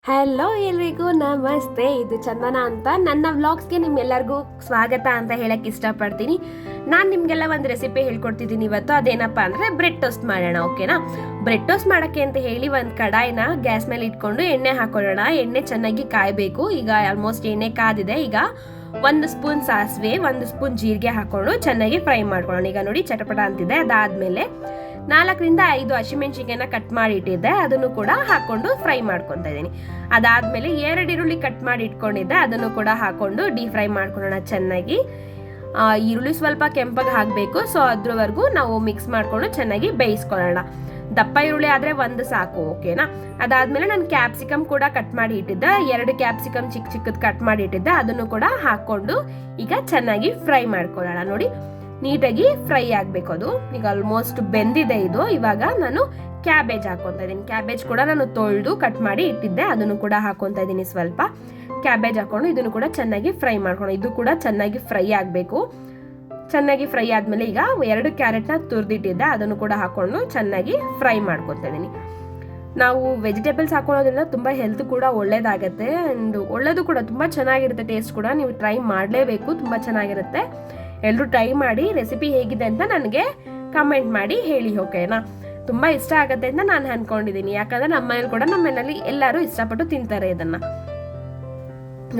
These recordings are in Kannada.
ಹಲೋ ಎಲ್ರಿಗೂ ನಮಸ್ತೆ. ಇದು ಚಂದನ ಅಂತ. ನನ್ನ ವ್ಲಾಗ್ಸ್ಗೆ ನಿಮ್ಗೆಲ್ಲರಿಗೂ ಸ್ವಾಗತ ಅಂತ ಹೇಳಕ್ಕೆ ಇಷ್ಟಪಡ್ತೀನಿ. ನಾನು ನಿಮಗೆಲ್ಲ ಒಂದು ರೆಸಿಪಿ ಹೇಳ್ಕೊಡ್ತಿದ್ದೀನಿ ಇವತ್ತು. ಅದೇನಪ್ಪ ಅಂದರೆ ಬ್ರೆಡ್ ಟೋಸ್ಟ್ ಮಾಡೋಣ. ಓಕೆನಾ? ಬ್ರೆಡ್ ಟೋಸ್ಟ್ ಮಾಡೋಕ್ಕೆ ಅಂತ ಹೇಳಿ ಒಂದು ಕಡಾಯಿನ ಗ್ಯಾಸ್ ಮೇಲೆ ಇಟ್ಕೊಂಡು ಎಣ್ಣೆ ಹಾಕೊಳ್ಳೋಣ. ಎಣ್ಣೆ ಚೆನ್ನಾಗಿ ಕಾಯಬೇಕು. ಈಗ ಆಲ್ಮೋಸ್ಟ್ ಎಣ್ಣೆ ಕಾದಿದೆ. ಈಗ 1 ಸ್ಪೂನ್ ಸಾಸಿವೆ, 1 ಸ್ಪೂನ್ ಜೀರಿಗೆ ಹಾಕೊಂಡು ಚೆನ್ನಾಗಿ ಫ್ರೈ ಮಾಡ್ಕೊಳ್ಳೋಣ. ಈಗ ನೋಡಿ ಚಟಪಟ ಅಂತಿದೆ. ಅದಾದಮೇಲೆ 4ರಿಂದ 5 ಹಸಿಮೆಣಸಿನ್ಕಾಯಿನ ಕಟ್ ಮಾಡಿ ಇಟ್ಟಿದ್ದೆ, ಅದನ್ನು ಕೂಡ ಹಾಕೊಂಡು ಫ್ರೈ ಮಾಡ್ಕೊತಾ ಇದ್ದೀನಿ. ಅದಾದ್ಮೇಲೆ 2 ಈರುಳ್ಳಿ ಕಟ್ ಮಾಡಿ ಇಟ್ಕೊಂಡಿದ್ದೆ, ಅದನ್ನು ಕೂಡ ಹಾಕೊಂಡು ಡೀಪ್ ಫ್ರೈ ಮಾಡ್ಕೊಳ್ಳೋಣ ಚೆನ್ನಾಗಿ. ಈರುಳ್ಳಿ ಸ್ವಲ್ಪ ಕೆಂಪಾಗಿ ಹಾಕಬೇಕು. ಸೊ ಅದ್ರವರೆಗೂ ನಾವು ಮಿಕ್ಸ್ ಮಾಡ್ಕೊಂಡು ಚೆನ್ನಾಗಿ ಬೇಯಿಸ್ಕೊಳ್ಳೋಣ. ದಪ್ಪ ಈರುಳ್ಳಿ ಆದರೆ 1 ಸಾಕು. ಓಕೆನಾ? ಅದಾದ್ಮೇಲೆ ನಾನು ಕ್ಯಾಪ್ಸಿಕಮ್ ಕೂಡ ಕಟ್ ಮಾಡಿ ಇಟ್ಟಿದ್ದೆ, 2 ಕ್ಯಾಪ್ಸಿಕಮ್ ಚಿಕ್ಕ ಚಿಕ್ಕದು ಕಟ್ ಮಾಡಿ ಇಟ್ಟಿದ್ದೆ, ಅದನ್ನು ಕೂಡ ಹಾಕೊಂಡು ಈಗ ಚೆನ್ನಾಗಿ ಫ್ರೈ ಮಾಡ್ಕೊಳ್ಳೋಣ. ನೋಡಿ, ನೀಟಾಗಿ ಫ್ರೈ ಆಗಬೇಕು. ಅದು ಈಗ ಆಲ್ಮೋಸ್ಟ್ ಬೆಂದಿದೆ ಇದು. ಇವಾಗ ನಾನು ಕ್ಯಾಬೇಜ್ ಹಾಕೊತಾ ಇದ್ದೀನಿ. ಕ್ಯಾಬೇಜ್ ಕೂಡ ನಾನು ತೊಳೆದು ಕಟ್ ಮಾಡಿ ಇಟ್ಟಿದ್ದೆ, ಅದನ್ನು ಕೂಡ ಹಾಕೊತಾ ಇದ್ದೀನಿ. ಸ್ವಲ್ಪ ಕ್ಯಾಬೇಜ್ ಹಾಕೊಂಡು ಇದನ್ನು ಕೂಡ ಚೆನ್ನಾಗಿ ಫ್ರೈ ಮಾಡ್ಕೊಂಡು, ಇದು ಕೂಡ ಚೆನ್ನಾಗಿ ಫ್ರೈ ಆಗಬೇಕು. ಚೆನ್ನಾಗಿ ಫ್ರೈ ಆದಮೇಲೆ ಈಗ 2 ಕ್ಯಾರೆಟ್ನ ತುರಿದಿಟ್ಟಿದ್ದೆ, ಅದನ್ನು ಕೂಡ ಹಾಕೊಂಡು ಚೆನ್ನಾಗಿ ಫ್ರೈ ಮಾಡ್ಕೊತಾ ಇದ್ದೀನಿ. ನಾವು ವೆಜಿಟೇಬಲ್ಸ್ ಹಾಕೊಳ್ಳೋದ್ರಿಂದ ತುಂಬ ಹೆಲ್ತ್ ಕೂಡ ಒಳ್ಳೇದಾಗತ್ತೆ. ಆ್ಯಂಡ್ ಒಳ್ಳೇದು ಕೂಡ, ತುಂಬ ಚೆನ್ನಾಗಿರುತ್ತೆ. ಟೇಸ್ಟ್ ಕೂಡ ನೀವು ಟ್ರೈ ಮಾಡಲೇಬೇಕು, ತುಂಬ ಚೆನ್ನಾಗಿರುತ್ತೆ. ಎಲ್ಲರೂ ಟ್ರೈ ಮಾಡಿ ರೆಸಿಪಿ ಹೇಗಿದೆ ಅಂತ ನನಗೆ ಕಮೆಂಟ್ ಮಾಡಿ ಹೇಳಿ. ಓಕೆನಾ? ತುಂಬ ಇಷ್ಟ ಆಗುತ್ತೆ ಅಂತ ನಾನು ಅನ್ಕೊಂಡಿದ್ದೀನಿ. ಯಾಕಂದರೆ ನಮ್ಮ ಮನೇಲಿ ಕೂಡ, ನಮ್ಮ ಮನೇಲಿ ಎಲ್ಲರೂ ಇಷ್ಟಪಟ್ಟು ತಿಂತಾರೆ ಇದನ್ನು.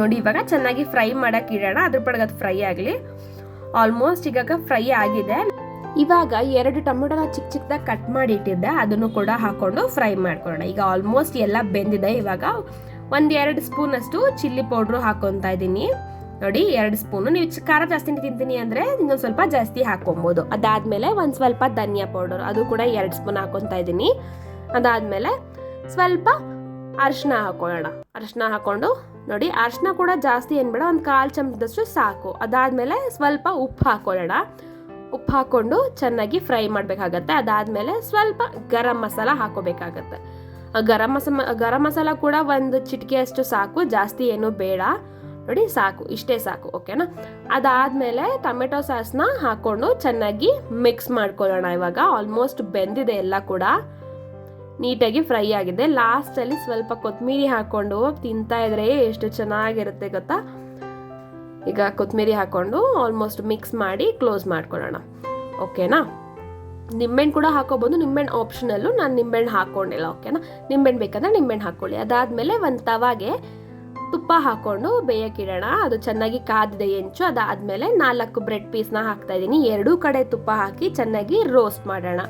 ನೋಡಿ, ಇವಾಗ ಚೆನ್ನಾಗಿ ಫ್ರೈ ಮಾಡೋಕೆ ಇಡೋಣ. ಅದ್ರ ಪಡೆಗೆ ಅದು ಫ್ರೈ ಆಗಲಿ. ಆಲ್ಮೋಸ್ಟ್ ಈಗ ಫ್ರೈ ಆಗಿದೆ. ಇವಾಗ 2 ಟೊಮೆಟೊನ ಚಿಕ್ಕ ಚಿಕ್ಕದಾಗಿ ಕಟ್ ಮಾಡಿ ಇಟ್ಟಿದ್ದೆ, ಅದನ್ನು ಕೂಡ ಹಾಕೊಂಡು ಫ್ರೈ ಮಾಡ್ಕೊಳ್ಳೋಣ. ಈಗ ಆಲ್ಮೋಸ್ಟ್ ಎಲ್ಲ ಬೆಂದಿದೆ. ಇವಾಗ 1-2 ಸ್ಪೂನ್ ಅಷ್ಟು ಚಿಲ್ಲಿ ಪೌಡ್ರು ಹಾಕೊತಾ ಇದ್ದೀನಿ. ನೋಡಿ, 2 ಸ್ಪೂನು. ನೀವು ಖಾರ ಜಾಸ್ತಿ ತಿಂತೀನಿ ಅಂದರೆ ಇನ್ನೊಂದು ಸ್ವಲ್ಪ ಜಾಸ್ತಿ ಹಾಕೊಬೋದು. ಅದಾದಮೇಲೆ ಒಂದು ಸ್ವಲ್ಪ ಧನಿಯಾ ಪೌಡರ್, ಅದು ಕೂಡ 2 ಸ್ಪೂನ್ ಹಾಕೊತಾ ಇದ್ದೀನಿ. ಅದಾದಮೇಲೆ ಸ್ವಲ್ಪ ಅರಿಶಿನ ಹಾಕೊಳ್ಳೋಣ. ಅರಿಶಿನ ಹಾಕೊಂಡು, ನೋಡಿ, ಅರಿಶಿನ ಕೂಡ ಜಾಸ್ತಿ ಏನು ಬೇಡ, ಒಂದು 1/4 ಚಮಚದಷ್ಟು ಸಾಕು. ಅದಾದಮೇಲೆ ಸ್ವಲ್ಪ ಉಪ್ಪು ಹಾಕೊಳ್ಳೋಣ. ಉಪ್ಪು ಹಾಕ್ಕೊಂಡು ಚೆನ್ನಾಗಿ ಫ್ರೈ ಮಾಡಬೇಕಾಗತ್ತೆ. ಅದಾದಮೇಲೆ ಸ್ವಲ್ಪ ಗರಂ ಮಸಾಲ ಹಾಕೋಬೇಕಾಗತ್ತೆ. ಗರಂ ಮಸಾಲ ಕೂಡ 1 ಚಿಟಿಕೆ ಅಷ್ಟು ಸಾಕು, ಜಾಸ್ತಿ ಏನೂ ಬೇಡ. ನೋಡಿ, ಸಾಕು, ಇಷ್ಟೇ ಸಾಕು. ಓಕೆನಾ? ಅದಾದಮೇಲೆ ಟೊಮೆಟೊ ಸಾಸ್ನ ಹಾಕ್ಕೊಂಡು ಚೆನ್ನಾಗಿ ಮಿಕ್ಸ್ ಮಾಡ್ಕೊಳ್ಳೋಣ. ಇವಾಗ ಆಲ್ಮೋಸ್ಟ್ ಬೆಂದಿದೆ ಎಲ್ಲ ಕೂಡ, ನೀಟಾಗಿ ಫ್ರೈ ಆಗಿದೆ. ಲಾಸ್ಟಲ್ಲಿ ಸ್ವಲ್ಪ ಕೊತ್ತಂಬರಿ ಹಾಕ್ಕೊಂಡು ತಿಂತಾ ಇದ್ರೆ ಎಷ್ಟು ಚೆನ್ನಾಗಿರುತ್ತೆ ಗೊತ್ತಾ? ಈಗ ಕೊತ್ತಂಬರಿ ಹಾಕ್ಕೊಂಡು ಆಲ್ಮೋಸ್ಟ್ ಮಿಕ್ಸ್ ಮಾಡಿ ಕ್ಲೋಸ್ ಮಾಡ್ಕೊಳ್ಳೋಣ. ಓಕೆನಾ? ನಿಂಬೆಹಣ್ಣು ಕೂಡ ಹಾಕೋಬೋದು. ನಿಂಬೆಹಣ್ಣು ಆಪ್ಷನಲ್ಲು, ನಾನು ನಿಂಬೆಹಣ್ಣು ಹಾಕ್ಕೊಂಡಿಲ್ಲ. ಓಕೆನಾ? ನಿಂಬೆಹಣ್ಣು ಬೇಕಂದ್ರೆ ನಿಂಬೆಹಣ್ಣು ಹಾಕ್ಕೊಳ್ಳಿ. ಅದಾದಮೇಲೆ ಒಂದು ತವಾಗೆ ತುಪ್ಪ ಹಾಕ್ಕೊಂಡು ಬೇಯಕ್ಕಿಡೋಣ. ಅದು ಚೆನ್ನಾಗಿ ಕಾದಿದೆ ಹೆಂಚು. ಅದಾದಮೇಲೆ 4 ಬ್ರೆಡ್ ಪೀಸ್ನ ಹಾಕ್ತಾ ಇದ್ದೀನಿ. 2 ಕಡೆ ತುಪ್ಪ ಹಾಕಿ ಚೆನ್ನಾಗಿ ರೋಸ್ಟ್ ಮಾಡೋಣ.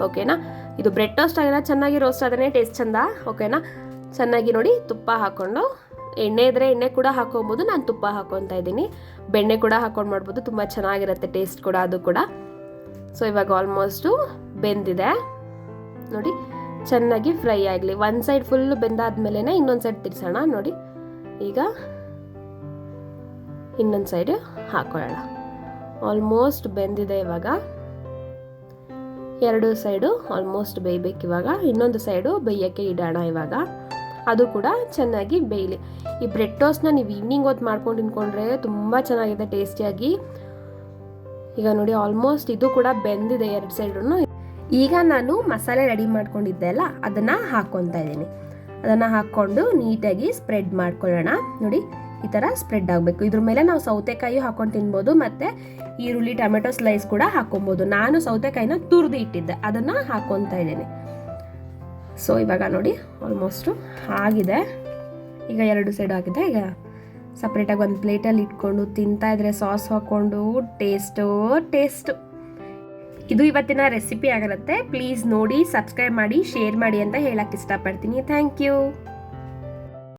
ಓಕೆನಾ? ಇದು ಬ್ರೆಡ್ ಟೋಸ್ಟ್ ಆಗಿನ ಚೆನ್ನಾಗಿ ರೋಸ್ಟ್ ಆದ್ರೆ ಟೇಸ್ಟ್ ಚಂದ. ಓಕೆನಾ? ಚೆನ್ನಾಗಿ ನೋಡಿ, ತುಪ್ಪ ಹಾಕ್ಕೊಂಡು, ಎಣ್ಣೆ ಇದ್ರೆ ಎಣ್ಣೆ ಕೂಡ ಹಾಕೊಬೋದು. ನಾನು ತುಪ್ಪ ಹಾಕೊತಾ ಇದ್ದೀನಿ. ಬೆಣ್ಣೆ ಕೂಡ ಹಾಕೊಂಡು ಮಾಡ್ಬೋದು, ತುಂಬ ಚೆನ್ನಾಗಿರುತ್ತೆ ಟೇಸ್ಟ್ ಕೂಡ ಅದು ಕೂಡ. ಸೊ ಇವಾಗ ಆಲ್ಮೋಸ್ಟು ಬೆಂದಿದೆ. ನೋಡಿ, ಚೆನ್ನಾಗಿ ಫ್ರೈ ಆಗಲಿ. ಒಂದು ಸೈಡ್ ಫುಲ್ಲು ಬೆಂದಾದ್ಮೇಲೆ ಇನ್ನೊಂದು ಸೈಡ್ ತಿರ್ಸೋಣ. ನೋಡಿ, ಈಗ ಇನ್ನೊಂದು ಸೈಡ್ ಹಾಕೊಳ್ಳೋಣ. ಆಲ್ಮೋಸ್ಟ್ ಬೆಂದಿದೆ. ಇವಾಗ 2 ಸೈಡು ಆಲ್ಮೋಸ್ಟ್ ಬೇಯಬೇಕು. ಇವಾಗ ಇನ್ನೊಂದು ಸೈಡು ಬೇಯೋಕ್ಕೆ ಇಡೋಣ. ಇವಾಗ ಅದು ಕೂಡ ಚೆನ್ನಾಗಿ ಬೇಯಲಿ. ಈ ಬ್ರೆಡ್ ಟೋಸ್ಟ್ನ ನೀವು ಈವ್ನಿಂಗ್ ಹೊತ್ತು ಮಾಡ್ಕೊಂಡು ತಿನ್ಕೊಂಡ್ರೆ ತುಂಬ ಚೆನ್ನಾಗಿದೆ ಟೇಸ್ಟಿಯಾಗಿ. ಈಗ ನೋಡಿ, ಆಲ್ಮೋಸ್ಟ್ ಇದು ಕೂಡ ಬೆಂದಿದೆ 2 ಸೈಡೂ. ಈಗ ನಾನು ಮಸಾಲೆ ರೆಡಿ ಮಾಡ್ಕೊಂಡಿದ್ದೆ ಅಲ್ಲ, ಅದನ್ನು ಹಾಕ್ಕೊತಾ ಇದ್ದೀನಿ. ಅದನ್ನು ಹಾಕ್ಕೊಂಡು ನೀಟಾಗಿ ಸ್ಪ್ರೆಡ್ ಮಾಡ್ಕೊಳ್ಳೋಣ. ನೋಡಿ, ಈ ಥರ ಸ್ಪ್ರೆಡ್ ಆಗಬೇಕು. ಇದ್ರ ಮೇಲೆ ನಾವು ಸೌತೆಕಾಯಿ ಹಾಕೊಂಡು ತಿನ್ಬೋದು, ಮತ್ತು ಈರುಳ್ಳಿ ಟೊಮೆಟೊ ಸ್ಲೈಸ್ ಕೂಡ ಹಾಕೊಬೋದು. ನಾನು ಸೌತೆಕಾಯಿನ ತುರಿದು ಇಟ್ಟಿದ್ದೆ, ಅದನ್ನು ಹಾಕ್ಕೊತಾ ಇದ್ದೀನಿ. ಸೊ ಇವಾಗ ನೋಡಿ, ಆಲ್ಮೋಸ್ಟು ಆಗಿದೆ. ಈಗ 2 ಸೈಡ್ ಆಗಿದೆ. ಈಗ ಸಪ್ರೇಟಾಗಿ ಒಂದು ಪ್ಲೇಟಲ್ಲಿ ಇಟ್ಕೊಂಡು ತಿಂತಾ ಇದ್ರೆ ಸಾಸ್ ಹಾಕ್ಕೊಂಡು ಟೇಸ್ಟು. ಇದು ಇವತ್ತಿನ ರೆಸಿಪಿ ಆಗಿರುತ್ತೆ. ಪ್ಲೀಸ್ ನೋಡಿ, ಸಬ್ಸ್ಕ್ರೈಬ್ ಮಾಡಿ, ಶೇರ್ ಮಾಡಿ ಅಂತ ಹೇಳಕ್ಕೆ ಇಷ್ಟಪಡ್ತೀನಿ. Thank you.